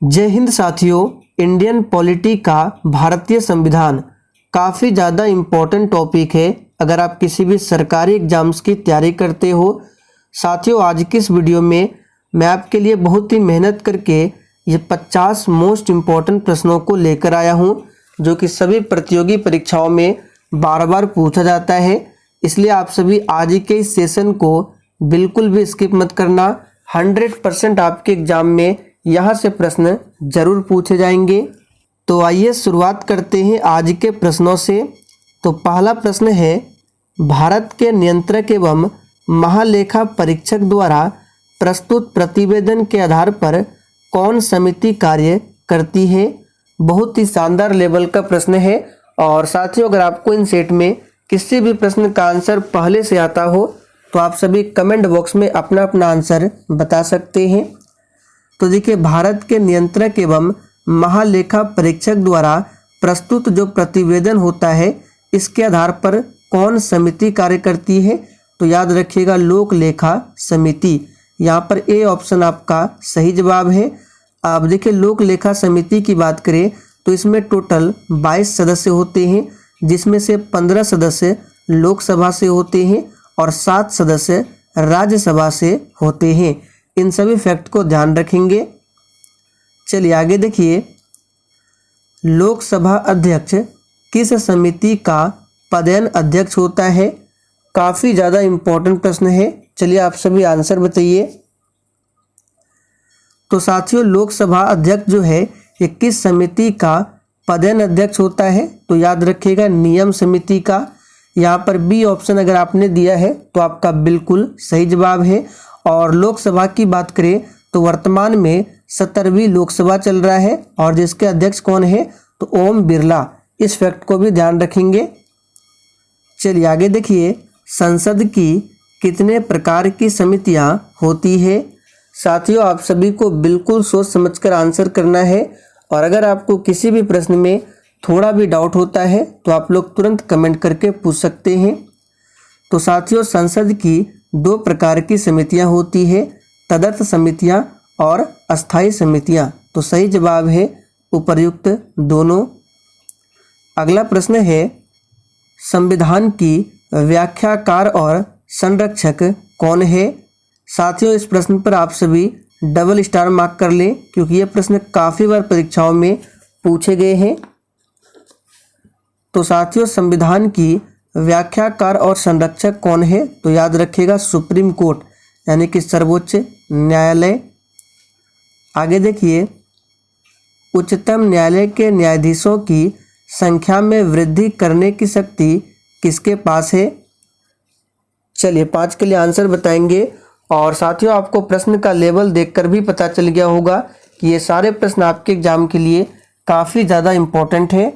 जय हिंद साथियों। Indian polity का भारतीय संविधान काफ़ी ज़्यादा इम्पोर्टेंट टॉपिक है अगर आप किसी भी सरकारी एग्जाम्स की तैयारी करते हो। साथियों, आज की इस वीडियो में मैं आपके लिए बहुत ही मेहनत करके ये 50 मोस्ट इम्पॉर्टेंट प्रश्नों को लेकर आया हूँ जो कि सभी प्रतियोगी परीक्षाओं में बार बार पूछा जाता है। इसलिए आप सभी आज के इस सेशन को बिल्कुल भी स्किप मत करना। 100% आपके एग्जाम में यहाँ से प्रश्न जरूर पूछे जाएंगे। तो आइए शुरुआत करते हैं आज के प्रश्नों से। तो पहला प्रश्न है, भारत के नियंत्रक एवं महालेखा परीक्षक द्वारा प्रस्तुत प्रतिवेदन के आधार पर कौन समिति कार्य करती है। बहुत ही शानदार लेवल का प्रश्न है। और साथियों, अगर आपको इन सेट में किसी भी प्रश्न का आंसर पहले से आता हो तो आप सभी कमेंट बॉक्स में अपना अपना आंसर बता सकते हैं। तो देखिए, भारत के नियंत्रक एवं महालेखा परीक्षक द्वारा प्रस्तुत जो प्रतिवेदन होता है इसके आधार पर कौन समिति कार्य करती है। तो याद रखिएगा, लोक लेखा समिति। यहाँ पर ए ऑप्शन आपका सही जवाब है। आप देखिए, लोक लेखा समिति की बात करें तो इसमें टोटल 22 सदस्य होते हैं, जिसमें से 15 सदस्य लोकसभा से होते हैं और 7 सदस्य राज्यसभा से होते हैं। इन सभी फैक्ट को ध्यान रखेंगे। चलिए आगे देखिए, लोकसभा अध्यक्ष किस समिति का पदेन अध्यक्ष होता है। काफ़ी ज़्यादा इम्पोर्टेंट प्रश्न है। चलिए आप सभी आंसर बताइए। तो साथियों, लोकसभा अध्यक्ष जो है ये किस समिति का पदेन अध्यक्ष होता है। तो याद रखिएगा, नियम समिति का। यहाँ पर बी ऑप्शन अगर आपने दिया है तो आपका बिल्कुल सही जवाब है। और लोकसभा की बात करें तो वर्तमान में 17वीं लोकसभा चल रहा है और जिसके अध्यक्ष कौन है तो ओम बिरला। इस फैक्ट को भी ध्यान रखेंगे। चलिए आगे देखिए, संसद की कितने प्रकार की समितियां होती है। साथियों, आप सभी को बिल्कुल सोच समझकर आंसर करना है। और अगर आपको किसी भी प्रश्न में थोड़ा भी डाउट होता है तो आप लोग तुरंत कमेंट करके पूछ सकते हैं। तो साथियों, संसद की 2 प्रकार की समितियां होती है, तदर्थ समितियां और अस्थाई समितियां। तो सही जवाब है उपर्युक्त दोनों। अगला प्रश्न है, संविधान की व्याख्याकार और संरक्षक कौन है। साथियों, इस प्रश्न पर आप सभी डबल स्टार मार्क कर लें क्योंकि ये प्रश्न काफ़ी बार परीक्षाओं में पूछे गए हैं। तो साथियों, संविधान की व्याख्याकार और संरक्षक कौन है। तो याद रखिएगा, सुप्रीम कोर्ट यानी कि सर्वोच्च न्यायालय। आगे देखिए, उच्चतम न्यायालय के न्यायाधीशों की संख्या में वृद्धि करने की शक्ति किसके पास है। चलिए 5 के लिए आंसर बताएंगे। और साथियों, आपको प्रश्न का लेवल देखकर भी पता चल गया होगा कि ये सारे प्रश्न आपके एग्जाम के लिए काफ़ी ज़्यादा इम्पोर्टेंट है।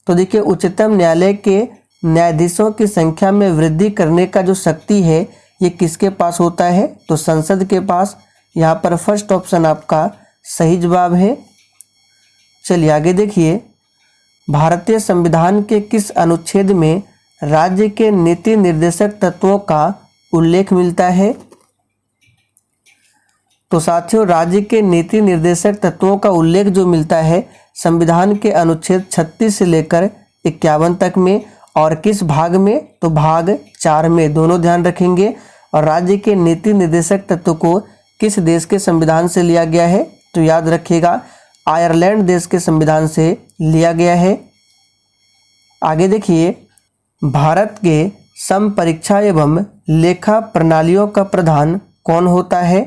तो देखिए, उच्चतम न्यायालय के न्यायाधीशों की संख्या में वृद्धि करने का जो शक्ति है ये किसके पास होता है। तो संसद के पास। यहाँ पर फर्स्ट ऑप्शन आपका सही जवाब है। चलिए आगे देखिए, भारतीय संविधान के किस अनुच्छेद में राज्य के नीति निर्देशक तत्वों का उल्लेख मिलता है। तो साथियों, राज्य के नीति निर्देशक तत्वों का उल्लेख जो मिलता है संविधान के अनुच्छेद 36 से लेकर 51 तक में। और किस भाग में, तो भाग 4 में। दोनों ध्यान रखेंगे। और राज्य के नीति निर्देशक तत्व को किस देश के संविधान से लिया गया है। तो याद रखिएगा, आयरलैंड देश के संविधान से लिया गया है। आगे देखिए, भारत के सम परीक्षा एवं लेखा प्रणालियों का प्रधान कौन होता है।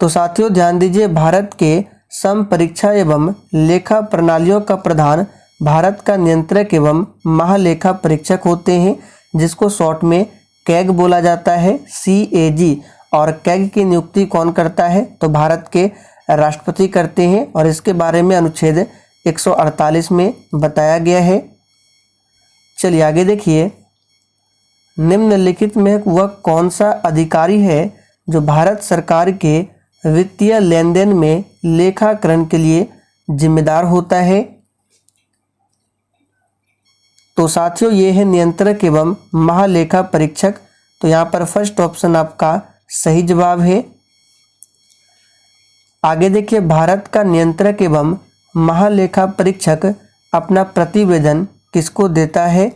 तो साथियों, ध्यान दीजिए, भारत के सम परीक्षा एवं लेखा प्रणालियों का प्रधान भारत का नियंत्रक एवं महालेखा परीक्षक होते हैं, जिसको शॉर्ट में कैग बोला जाता है, CAG। और कैग की नियुक्ति कौन करता है। तो भारत के राष्ट्रपति करते हैं और इसके बारे में अनुच्छेद 148 में बताया गया है। चलिए आगे देखिए, निम्नलिखित में वह कौन सा अधिकारी है जो भारत सरकार के वित्तीय लेन देन में लेखाकरण के लिए जिम्मेदार होता है। तो साथियों, ये है नियंत्रक एवं महालेखा परीक्षक। तो यहाँ पर फर्स्ट ऑप्शन आपका सही जवाब है। आगे देखिए, भारत का नियंत्रक एवं महालेखा परीक्षक अपना प्रतिवेदन किसको देता है?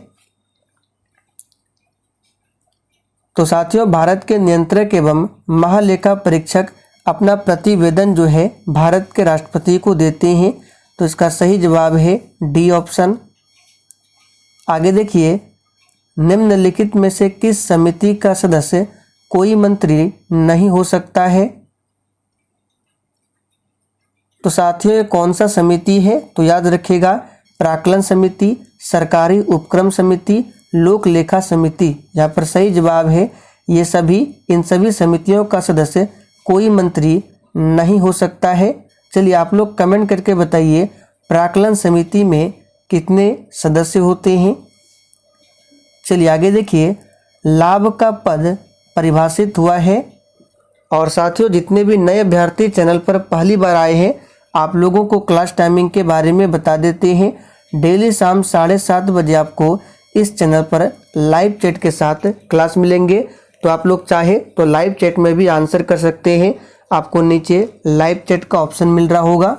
तो साथियों, भारत के नियंत्रक एवं महालेखा परीक्षक अपना प्रतिवेदन जो है भारत के राष्ट्रपति को देते हैं। तो इसका सही जवाब है डी ऑप्शन। आगे देखिए, निम्नलिखित में से किस समिति का सदस्य कोई मंत्री नहीं हो सकता है? तो साथियों, ये कौन सा समिति है? तो याद रखिएगा, प्राक्कलन समिति, सरकारी उपक्रम समिति, लोक लेखा समिति। यहाँ पर सही जवाब है ये सभी। इन सभी समितियों का सदस्य कोई मंत्री नहीं हो सकता है। चलिए आप लोग कमेंट करके बताइए, प्राक्कलन समिति में कितने सदस्य होते हैं? चलिए आगे देखिए, लाभ का पद परिभाषित हुआ है। और साथियों, जितने भी नए अभ्यर्थी चैनल पर पहली बार आए हैं, आप लोगों को क्लास टाइमिंग के बारे में बता देते हैं। डेली शाम 7:30 बजे आपको इस चैनल पर लाइव चैट के साथ क्लास मिलेंगे। तो आप लोग चाहे तो लाइव चैट में भी आंसर कर सकते हैं। आपको नीचे लाइव चैट का ऑप्शन मिल रहा होगा।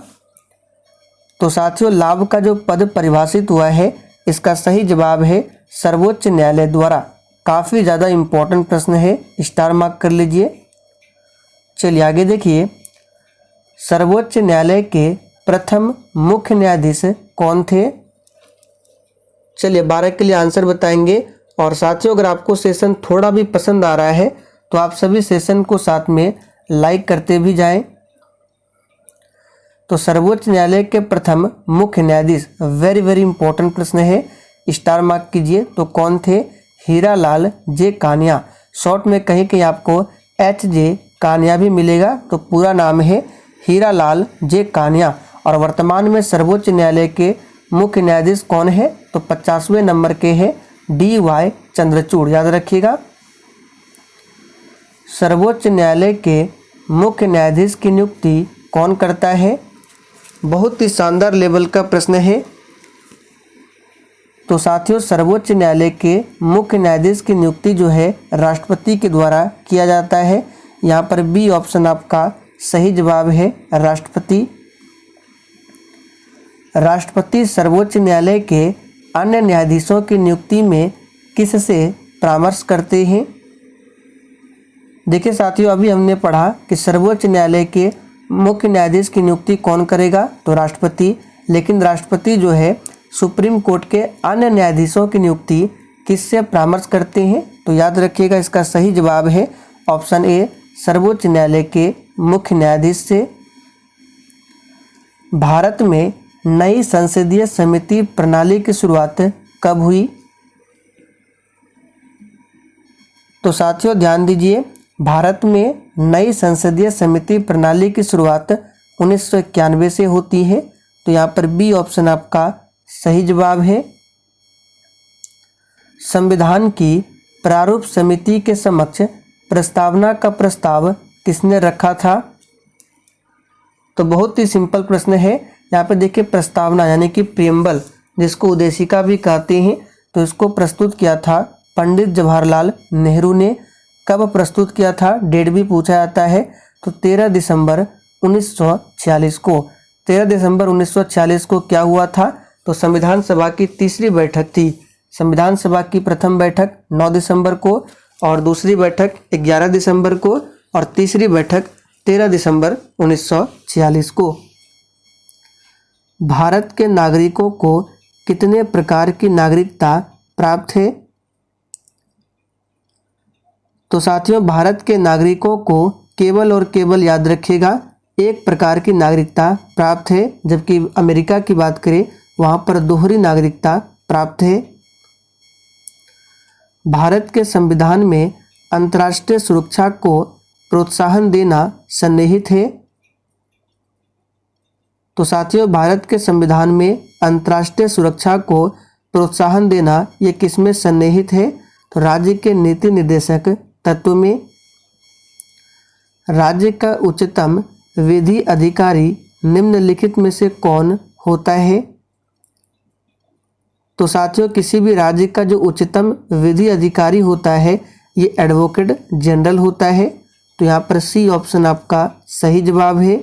तो साथियों, लाभ का जो पद परिभाषित हुआ है, इसका सही जवाब है सर्वोच्च न्यायालय द्वारा। काफ़ी ज़्यादा इम्पोर्टेंट प्रश्न है, स्टार मार्क कर लीजिए। चलिए आगे देखिए, सर्वोच्च न्यायालय के प्रथम मुख्य न्यायाधीश कौन थे? चलिए 12 के लिए आंसर बताएंगे। और साथियों, अगर आपको सेशन थोड़ा भी पसंद आ रहा है तो आप सभी सेशन को साथ में लाइक करते भी जाएं। तो सर्वोच्च न्यायालय के प्रथम मुख्य न्यायाधीश, वेरी वेरी इंपॉर्टेंट प्रश्न है, स्टार मार्क कीजिए। तो कौन थे? हीरालाल जे कानिया। शॉर्ट में कहीं कहीं आपको HJ कानिया भी मिलेगा। तो पूरा नाम है हीरालाल जे कानिया। और वर्तमान में सर्वोच्च न्यायालय के मुख्य न्यायाधीश कौन है? तो 50वें नंबर के हैं DY चंद्रचूड़। याद रखिएगा, सर्वोच्च न्यायालय के मुख्य न्यायाधीश की नियुक्ति कौन करता है? बहुत ही शानदार लेवल का प्रश्न है। तो साथियों, सर्वोच्च न्यायालय के मुख्य न्यायाधीश की नियुक्ति जो है राष्ट्रपति के द्वारा किया जाता है। यहाँ पर बी ऑप्शन आपका सही जवाब है, राष्ट्रपति। राष्ट्रपति सर्वोच्च न्यायालय के अन्य न्यायाधीशों की नियुक्ति में किससे परामर्श करते हैं? देखिए साथियों, अभी हमने पढ़ा कि सर्वोच्च न्यायालय के मुख्य न्यायाधीश की नियुक्ति कौन करेगा? तो राष्ट्रपति। लेकिन राष्ट्रपति जो है सुप्रीम कोर्ट के अन्य न्यायाधीशों की नियुक्ति किससे परामर्श करते हैं? तो याद रखिएगा, इसका सही जवाब है ऑप्शन ए, सर्वोच्च न्यायालय के मुख्य न्यायाधीश से। भारत में नई संसदीय समिति प्रणाली की शुरुआत कब हुई? तो साथियों ध्यान दीजिए, भारत में नई संसदीय समिति प्रणाली की शुरुआत 1991 से होती है। तो यहाँ पर बी ऑप्शन आपका सही जवाब है। संविधान की प्रारूप समिति के समक्ष प्रस्तावना का प्रस्ताव किसने रखा था? तो बहुत ही सिंपल प्रश्न है। यहाँ पे देखिए, प्रस्तावना यानी कि प्रियम्बल, जिसको उद्देशिका भी कहते हैं, तो इसको प्रस्तुत किया था पंडित जवाहरलाल नेहरू ने। कब प्रस्तुत किया था? डेट भी पूछा जाता है। तो 13 दिसंबर 1946 को। 13 दिसंबर 1946 को क्या हुआ था? तो संविधान सभा की तीसरी बैठक थी। संविधान सभा की प्रथम बैठक 9 दिसंबर को, और दूसरी बैठक 11 दिसंबर को, और तीसरी बैठक 13 दिसंबर 1946 को। भारत के नागरिकों को कितने प्रकार की नागरिकता प्राप्त है? तो साथियों, भारत के नागरिकों को केवल और केवल याद रखिएगा एक प्रकार की नागरिकता प्राप्त है, जबकि अमेरिका की बात करें वहाँ पर दोहरी नागरिकता प्राप्त है। भारत के संविधान में अंतर्राष्ट्रीय सुरक्षा को प्रोत्साहन देना सन्निहित है। तो साथियों, भारत के संविधान में अंतर्राष्ट्रीय सुरक्षा को प्रोत्साहन देना ये किसमें सन्निहित है? तो राज्य के नीति निर्देशक तत्व में। राज्य का उच्चतम विधि अधिकारी निम्नलिखित में से कौन होता है? तो साथियों, किसी भी राज्य का जो उच्चतम विधि अधिकारी होता है ये एडवोकेट जनरल होता है। तो यहाँ पर सी ऑप्शन आपका सही जवाब है।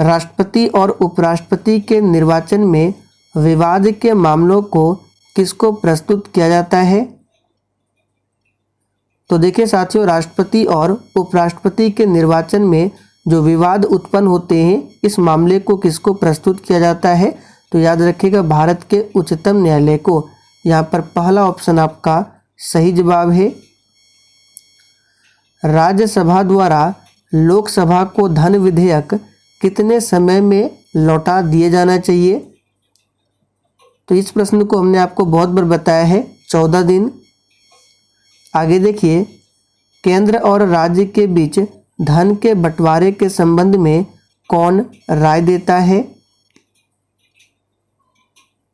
राष्ट्रपति और उपराष्ट्रपति के निर्वाचन में विवाद के मामलों को किसको प्रस्तुत किया जाता है? तो देखिए साथियों, राष्ट्रपति और उपराष्ट्रपति के निर्वाचन में जो विवाद उत्पन्न होते हैं, इस मामले को किसको प्रस्तुत किया जाता है? तो याद रखिएगा, भारत के उच्चतम न्यायालय को। यहाँ पर पहला ऑप्शन आपका सही जवाब है। राज्यसभा द्वारा लोकसभा को धन विधेयक कितने समय में लौटा दिए जाना चाहिए? तो इस प्रश्न को हमने आपको बहुत बार बताया है, 14 दिन। आगे देखिए, केंद्र और राज्य के बीच धन के बंटवारे के संबंध में कौन राय देता है?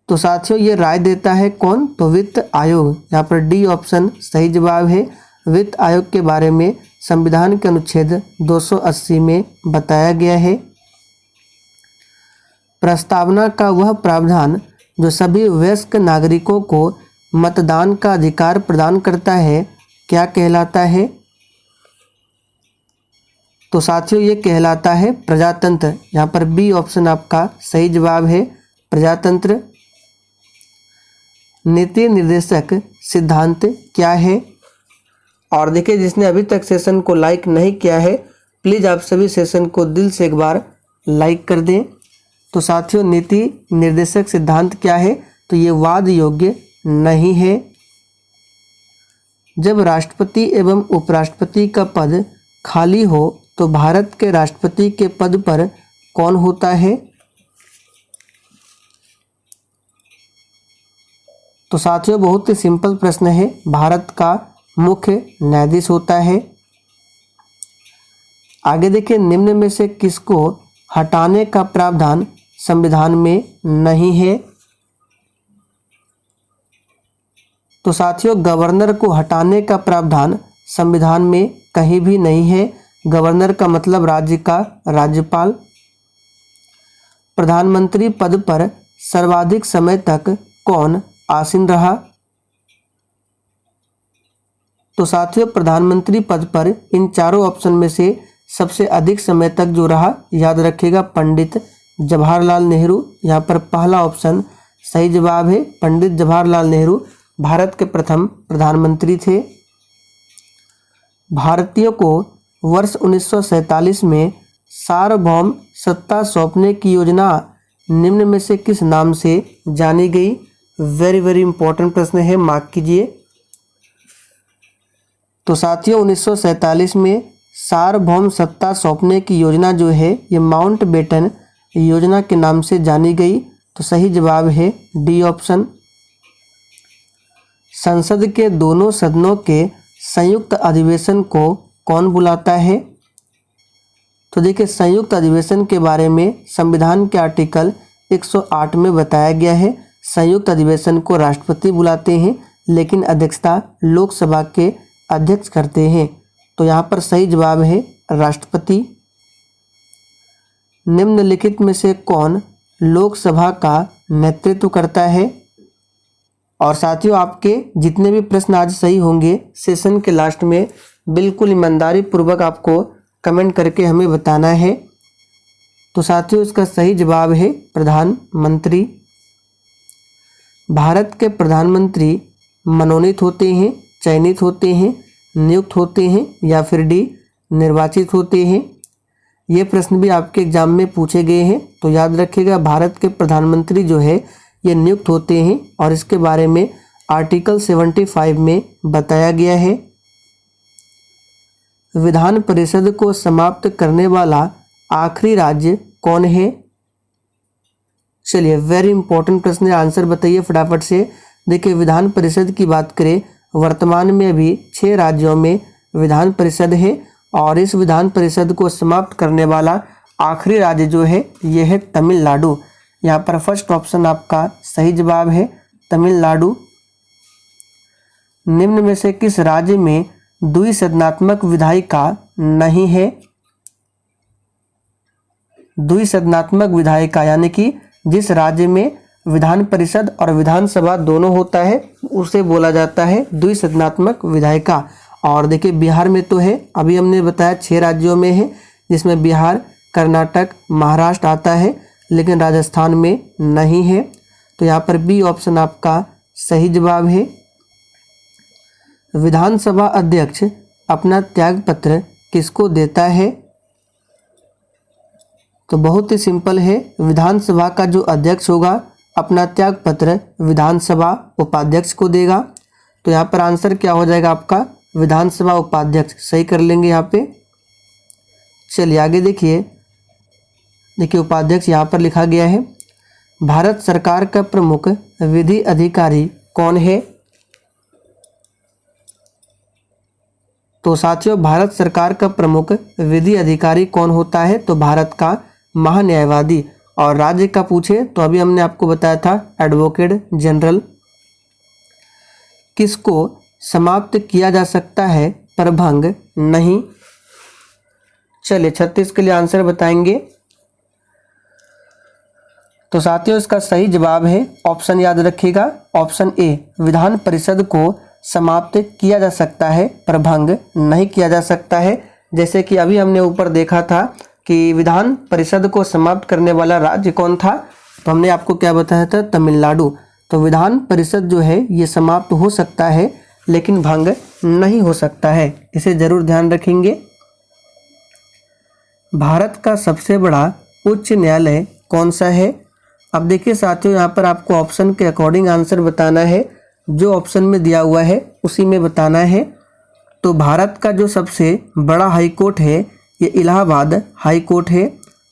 तो साथियों, ये राय देता है कौन? तो वित्त आयोग। यहाँ पर डी ऑप्शन सही जवाब है। वित्त आयोग के बारे में संविधान के अनुच्छेद 280 में बताया गया है। प्रस्तावना का वह प्रावधान जो सभी वयस्क नागरिकों को मतदान का अधिकार प्रदान करता है, क्या कहलाता है? तो साथियों, ये कहलाता है प्रजातंत्र। यहाँ पर बी ऑप्शन आपका सही जवाब है, प्रजातंत्र। नीति निर्देशक सिद्धांत क्या है? और देखिए, जिसने अभी तक सेशन को लाइक नहीं किया है, प्लीज़ आप सभी सेशन को दिल से एक बार लाइक कर दें। तो साथियों, नीति निर्देशक सिद्धांत क्या है? तो ये वाद योग्य नहीं है। जब राष्ट्रपति एवं उपराष्ट्रपति का पद खाली हो तो भारत के राष्ट्रपति के पद पर कौन होता है? तो साथियों, बहुत ही सिंपल प्रश्न है। भारत का मुख्य न्यायाधीश होता है। आगे देखिए, निम्न में से किसको हटाने का प्रावधान संविधान में नहीं है? तो साथियों, गवर्नर को हटाने का प्रावधान संविधान में कहीं भी नहीं है। गवर्नर का मतलब राज्य का राज्यपाल। प्रधानमंत्री पद पर सर्वाधिक समय तक कौन आसीन रहा? तो साथियों, प्रधानमंत्री पद पर इन चारों ऑप्शन में से सबसे अधिक समय तक जो रहा, याद रखिएगा, पंडित जवाहरलाल नेहरू। यहाँ पर पहला ऑप्शन सही जवाब है। पंडित जवाहरलाल नेहरू भारत के प्रथम प्रधानमंत्री थे। भारतीयों को वर्ष 1947 में सार्वभौम सत्ता सौंपने की योजना निम्न में से किस नाम से जानी गई? वेरी वेरी इंपॉर्टेंट प्रश्न है, मार्क कीजिए। तो साथियों, 1947 में सार्वभौम सत्ता सौंपने की योजना जो है, ये माउंटबेटन योजना के नाम से जानी गई। तो सही जवाब है डी ऑप्शन। संसद के दोनों सदनों के संयुक्त अधिवेशन को कौन बुलाता है? तो देखिए, संयुक्त अधिवेशन के बारे में संविधान के आर्टिकल 108 में बताया गया है। संयुक्त अधिवेशन को राष्ट्रपति बुलाते हैं, लेकिन अध्यक्षता लोकसभा के अध्यक्ष करते हैं। तो यहाँ पर सही जवाब है राष्ट्रपति। निम्नलिखित में से कौन लोकसभा का नेतृत्व करता है? और साथियों, आपके जितने भी प्रश्न आज सही होंगे, सेशन के लास्ट में बिल्कुल ईमानदारी पूर्वक आपको कमेंट करके हमें बताना है। तो साथियों, इसका सही जवाब है प्रधानमंत्री। भारत के प्रधानमंत्री मनोनीत होते हैं, चयनित होते हैं, नियुक्त होते हैं या फिर डी निर्वाचित होते हैं? ये प्रश्न भी आपके एग्जाम में पूछे गए हैं। तो याद रखिएगा, भारत के प्रधानमंत्री जो है ये नियुक्त होते हैं और इसके बारे में आर्टिकल 75 में बताया गया है। विधान परिषद को समाप्त करने वाला आखिरी राज्य कौन है? चलिए, वेरी इंपॉर्टेंट प्रश्न है, आंसर बताइए फटाफट से। देखिए, विधान परिषद की बात करें, वर्तमान में अभी 6 राज्यों में विधान परिषद है और इस विधान परिषद को समाप्त करने वाला आखिरी राज्य जो है ये है तमिलनाडु। यहाँ पर फर्स्ट ऑप्शन आपका सही जवाब है, तमिलनाडु। निम्न में से किस राज्य में द्विसदनात्मक विधायिका नहीं है? द्विसदनात्मक विधायिका यानी कि जिस राज्य में विधान परिषद और विधानसभा दोनों होता है उसे बोला जाता है द्विसदनात्मक विधायिका। और देखिए, बिहार में तो है, अभी हमने बताया 6 राज्यों में है, जिसमें बिहार, कर्नाटक, महाराष्ट्र आता है, लेकिन राजस्थान में नहीं है। तो यहाँ पर बी ऑप्शन आपका सही जवाब है। विधानसभा अध्यक्ष अपना त्याग पत्र किसको देता है? तो बहुत ही सिंपल है, विधानसभा का जो अध्यक्ष होगा अपना त्याग पत्र विधानसभा उपाध्यक्ष को देगा। तो यहाँ पर आंसर क्या हो जाएगा आपका? विधानसभा उपाध्यक्ष। सही कर लेंगे यहाँ पे। चलिए आगे देखिए उपाध्यक्ष यहाँ पर लिखा गया है। भारत सरकार का प्रमुख विधि अधिकारी कौन है? तो साथियों, भारत सरकार का प्रमुख विधि अधिकारी कौन होता है? तो भारत का महान्यायवादी। और राज्य का पूछे तो अभी हमने आपको बताया था एडवोकेट जनरल। किसको समाप्त किया जा सकता है पर भंग नहीं? चलिए 36 के लिए आंसर बताएंगे। तो साथियों, इसका सही जवाब है ऑप्शन, याद रखिएगा, ऑप्शन ए, विधान परिषद को समाप्त किया जा सकता है पर भंग नहीं किया जा सकता है। जैसे कि अभी हमने ऊपर देखा था कि विधान परिषद को समाप्त करने वाला राज्य कौन था, तो हमने आपको क्या बताया था? तमिलनाडु। तो विधान परिषद जो है ये समाप्त हो सकता है लेकिन भंग नहीं हो सकता है, इसे जरूर ध्यान रखेंगे। भारत का सबसे बड़ा उच्च न्यायालय कौन सा है? अब देखिए साथियों, यहाँ पर आपको ऑप्शन के अकॉर्डिंग आंसर बताना है, जो ऑप्शन में दिया हुआ है उसी में बताना है। तो भारत का जो सबसे बड़ा हाई कोर्ट है ये इलाहाबाद हाई कोर्ट है।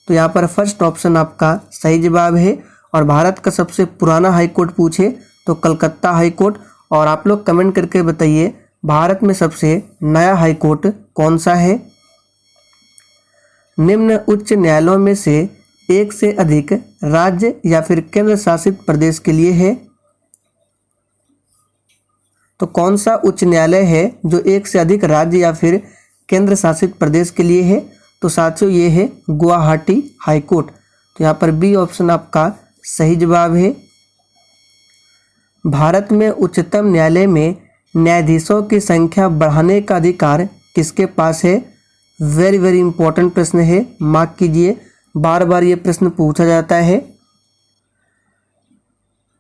तो यहाँ पर फर्स्ट ऑप्शन आपका सही जवाब है। और भारत का सबसे पुराना हाई कोर्ट पूछे तो कलकत्ता हाई कोर्ट। और आप लोग कमेंट करके बताइए भारत में सबसे नया हाई कोर्ट कौन सा है? निम्न उच्च न्यायालयों में से एक से अधिक राज्य या फिर केंद्र शासित प्रदेश के लिए है। तो कौन सा उच्च न्यायालय है जो एक से अधिक राज्य या फिर केंद्र शासित प्रदेश के लिए है? तो साथियों, ये है गुवाहाटी हाई कोर्ट। तो यहाँ पर बी ऑप्शन आपका सही जवाब है। भारत में उच्चतम न्यायालय में न्यायाधीशों की संख्या बढ़ाने का अधिकार किसके पास है? वेरी वेरी इंपॉर्टेंट प्रश्न है, मार्क कीजिए, बार बार ये प्रश्न पूछा जाता है।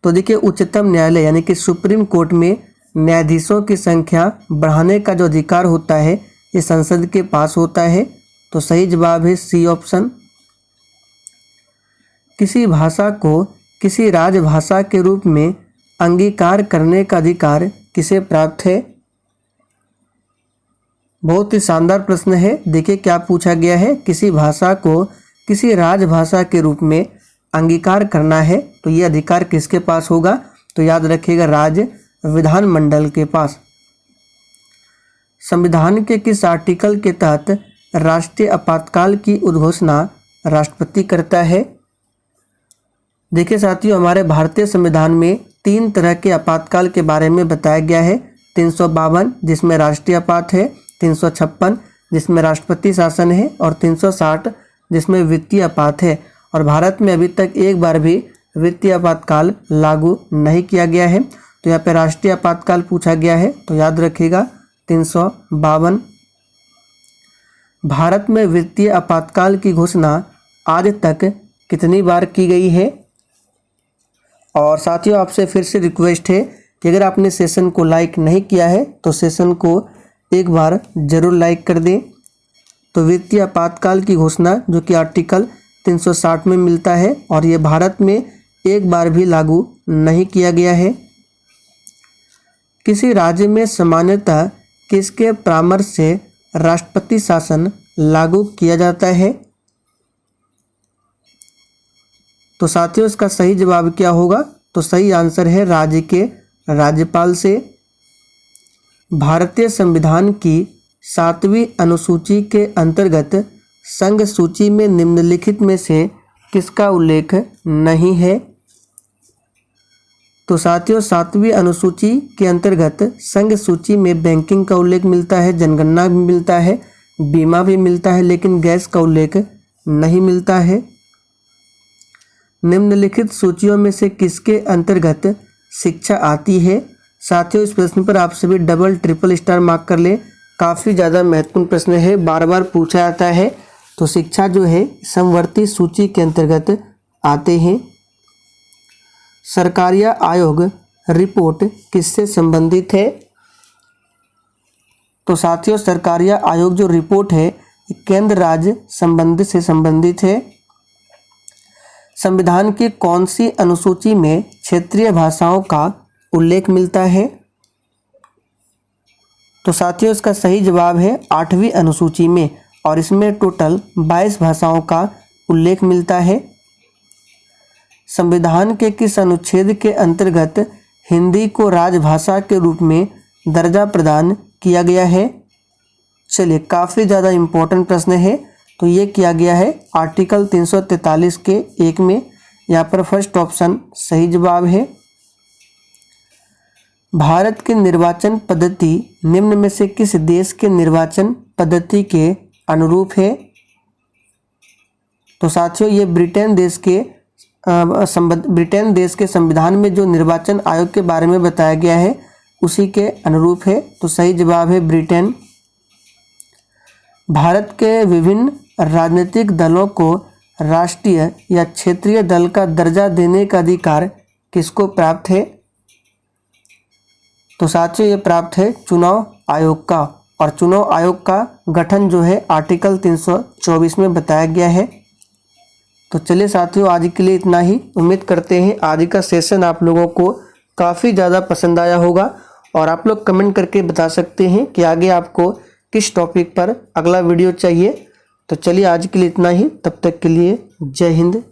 तो देखिए, उच्चतम न्यायालय यानी कि सुप्रीम कोर्ट में न्यायाधीशों की संख्या बढ़ाने का जो अधिकार होता है ये संसद के पास होता है। तो सही जवाब है सी ऑप्शन। किसी भाषा को किसी राजभाषा के रूप में अंगीकार करने का अधिकार किसे प्राप्त है? बहुत ही शानदार प्रश्न है। देखिए क्या पूछा गया है, किसी भाषा को किसी राजभाषा के रूप में अंगीकार करना है तो ये अधिकार किसके पास होगा? तो याद रखिएगा, राज्य विधानमंडल के पास। संविधान के किस आर्टिकल के तहत राष्ट्रीय आपातकाल की उद्घोषणा राष्ट्रपति करता है? देखिए साथियों, हमारे भारतीय संविधान में 3 तरह के आपातकाल के बारे में बताया गया है। 352 जिसमें राष्ट्रीय आपात है, 356 जिसमें राष्ट्रपति शासन है और 360 जिसमें वित्तीय आपात है। और भारत में अभी तक एक बार भी वित्तीय आपातकाल लागू नहीं किया गया है। तो यहाँ पे राष्ट्रीय आपातकाल पूछा गया है, तो याद रखिएगा 352। भारत में वित्तीय आपातकाल की घोषणा आज तक कितनी बार की गई है? और साथियों, आपसे फिर से रिक्वेस्ट है कि अगर आपने सेशन को लाइक नहीं किया है तो सेशन को एक बार जरूर लाइक कर दें। तो वित्तीय आपातकाल की घोषणा जो कि आर्टिकल 360 में मिलता है और ये भारत में एक बार भी लागू नहीं किया गया है। किसी राज्य में सामान्यतः किसके परामर्श से राष्ट्रपति शासन लागू किया जाता है? तो साथियों, इसका सही जवाब क्या होगा? तो सही आंसर है राज्य के राज्यपाल से। भारतीय संविधान की 7वीं अनुसूची के अंतर्गत संघ सूची में निम्नलिखित में से किसका उल्लेख नहीं है? तो साथियों, 7वीं अनुसूची के अंतर्गत संघ सूची में बैंकिंग का उल्लेख मिलता है, जनगणना भी मिलता है, बीमा भी मिलता है, लेकिन गैस का उल्लेख नहीं मिलता है। निम्नलिखित सूचियों में से किसके अंतर्गत शिक्षा आती है? साथियों, इस प्रश्न पर आप सभी डबल ट्रिपल स्टार मार्क कर लें, काफ़ी ज़्यादा महत्वपूर्ण प्रश्न है, बार बार पूछा जाता है। तो शिक्षा जो है समवर्ती सूची के अंतर्गत आते हैं। सरकारिया आयोग रिपोर्ट किससे संबंधित है? तो साथियों सरकारिया आयोग जो रिपोर्ट है केंद्र राज्य संबंध से संबंधित है। संविधान की कौन सी अनुसूची में क्षेत्रीय भाषाओं का उल्लेख मिलता है? तो साथियों इसका सही जवाब है 8वीं अनुसूची में, और इसमें टोटल 22 भाषाओं का उल्लेख मिलता है। संविधान के किस अनुच्छेद के अंतर्गत हिंदी को राजभाषा के रूप में दर्जा प्रदान किया गया है? चलिए काफ़ी ज़्यादा इम्पोर्टेंट प्रश्न है। तो ये किया गया है आर्टिकल 343 के 1 में। यहाँ पर फर्स्ट ऑप्शन सही जवाब है। भारत की निर्वाचन पद्धति निम्न में से किस देश के निर्वाचन पद्धति के अनुरूप है? तो साथियों ये ब्रिटेन देश के संविधान में जो निर्वाचन आयोग के बारे में बताया गया है उसी के अनुरूप है। तो सही जवाब है ब्रिटेन। भारत के विभिन्न राजनीतिक दलों को राष्ट्रीय या क्षेत्रीय दल का दर्जा देने का अधिकार किसको प्राप्त है? तो साथियों ये प्राप्त है चुनाव आयोग का, और चुनाव आयोग का गठन जो है आर्टिकल 324 में बताया गया है। तो चलिए साथियों आज के लिए इतना ही। उम्मीद करते हैं आज का सेशन आप लोगों को काफ़ी ज़्यादा पसंद आया होगा, और आप लोग कमेंट करके बता सकते हैं कि आगे आपको किस टॉपिक पर अगला वीडियो चाहिए। तो चलिए आज के लिए इतना ही, तब तक के लिए जय हिंद।